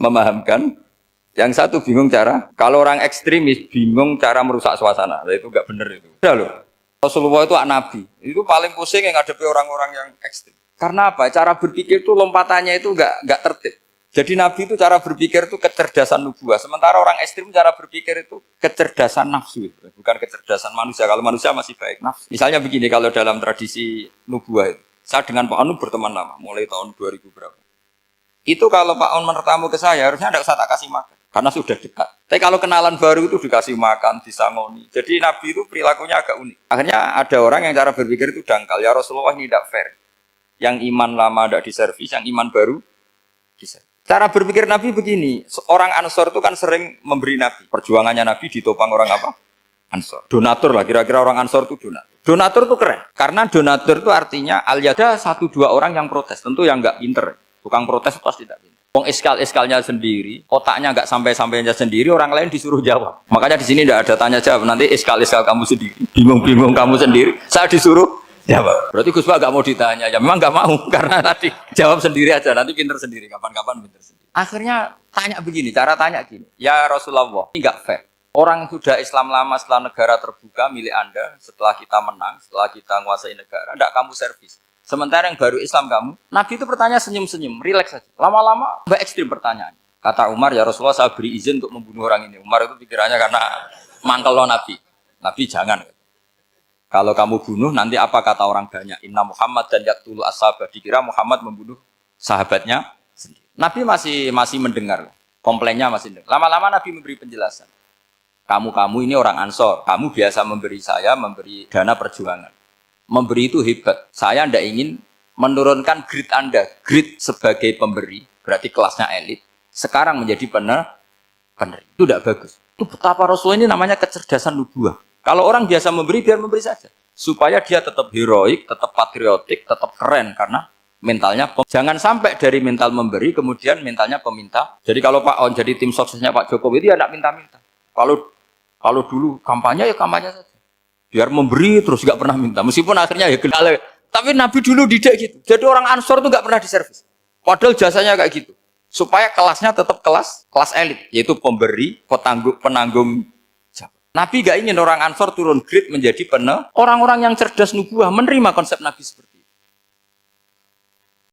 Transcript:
memahamkan, yang satu bingung cara. Kalau orang ekstremis bingung cara merusak suasana, itu nggak benar itu. Udah loh. Rasulullah itu nabi, itu paling pusing yang ngadepi orang-orang yang ekstrim. Karena apa? Cara berpikir itu lompatannya itu nggak tertib. Jadi nabi itu cara berpikir itu kecerdasan nubuah. Sementara orang ekstrim cara berpikir itu kecerdasan nafsu, bukan kecerdasan manusia. Kalau manusia masih baik nafsu. Misalnya begini, kalau dalam tradisi nubuah itu, saya dengan Pak Anu berteman lama, mulai tahun 2000 berapa. Itu kalau Pak On bertamu ke saya, harusnya tidak usah tak kasih makan, karena sudah dekat. Tapi kalau kenalan baru itu dikasih makan, disangoni. Jadi Nabi itu perilakunya agak unik. Akhirnya ada orang yang cara berpikir itu dangkal. Ya Rasulullah ini tidak fair. Yang iman lama tidak diservis, yang iman baru diservis. Cara berpikir Nabi begini, orang Ansor itu kan sering memberi Nabi. Perjuangannya Nabi ditopang orang apa? Ansor. Donatur lah, kira-kira orang Ansor itu donatur. Donatur itu keren, karena donatur itu artinya ada 1-2 orang yang protes. Tentu yang nggak pinter. Tukang protes pasti tidak pintar. Wong iskal-iskalnya sendiri, otaknya nggak sampai-sampainya sendiri, orang lain disuruh jawab. Makanya di sini tidak ada tanya jawab. Nanti iskal-iskal kamu sendiri, bingung-bingung kamu sendiri, saya disuruh jawab. Berarti Gus Pak nggak mau ditanya, ya memang nggak mau karena tadi jawab sendiri aja. Nanti pinter sendiri, kapan-kapan pinter sendiri. Akhirnya tanya begini, cara tanya gini, ya Rasulullah, ini nggak fair. Orang sudah Islam lama setelah negara terbuka milik Anda, setelah kita menang, setelah kita menguasai negara, tidak kamu servis. Sementara yang baru Islam kamu, Nabi itu bertanya senyum-senyum, rileks saja. Lama-lama mbak ekstrim pertanyaan. Kata Umar, ya Rasulullah saya beri izin untuk membunuh orang ini. Umar itu pikirannya karena mangkel lo Nabi. Nabi jangan. Kalau kamu bunuh, nanti apa kata orang banyak? Inna Muhammad dan yaktulu ashabah. Dikira Muhammad membunuh sahabatnya sendiri. Nabi masih mendengar. Komplainnya masih mendengar. Lama-lama Nabi memberi penjelasan. Kamu ini orang Ansor. Kamu biasa memberi saya, memberi dana perjuangan. Memberi itu hebat. Saya tidak ingin menurunkan grade Anda. Grade sebagai pemberi, berarti kelasnya elit. Sekarang menjadi penerima. Itu tidak bagus. Itu betapa Rasulullah ini namanya kecerdasan nubuah. Kalau orang biasa memberi, biar memberi saja. Supaya dia tetap heroik, tetap patriotik, tetap keren. Karena mentalnya. Jangan sampai dari mental memberi, kemudian mentalnya peminta. Jadi kalau Pak On jadi tim suksesnya Pak Jokowi, dia tidak minta-minta. Kalau dulu kampanye, ya kampanye saja. Biar memberi terus nggak pernah minta, meskipun akhirnya ya kenal. Tapi Nabi dulu tidak gitu. Jadi orang Ansor itu nggak pernah diservis. Padahal jasanya kayak gitu. Supaya kelasnya tetap kelas elit, yaitu pemberi, penanggung jawab. Nabi nggak ingin orang Ansor turun grade menjadi orang-orang yang cerdas nubuah menerima konsep Nabi seperti itu.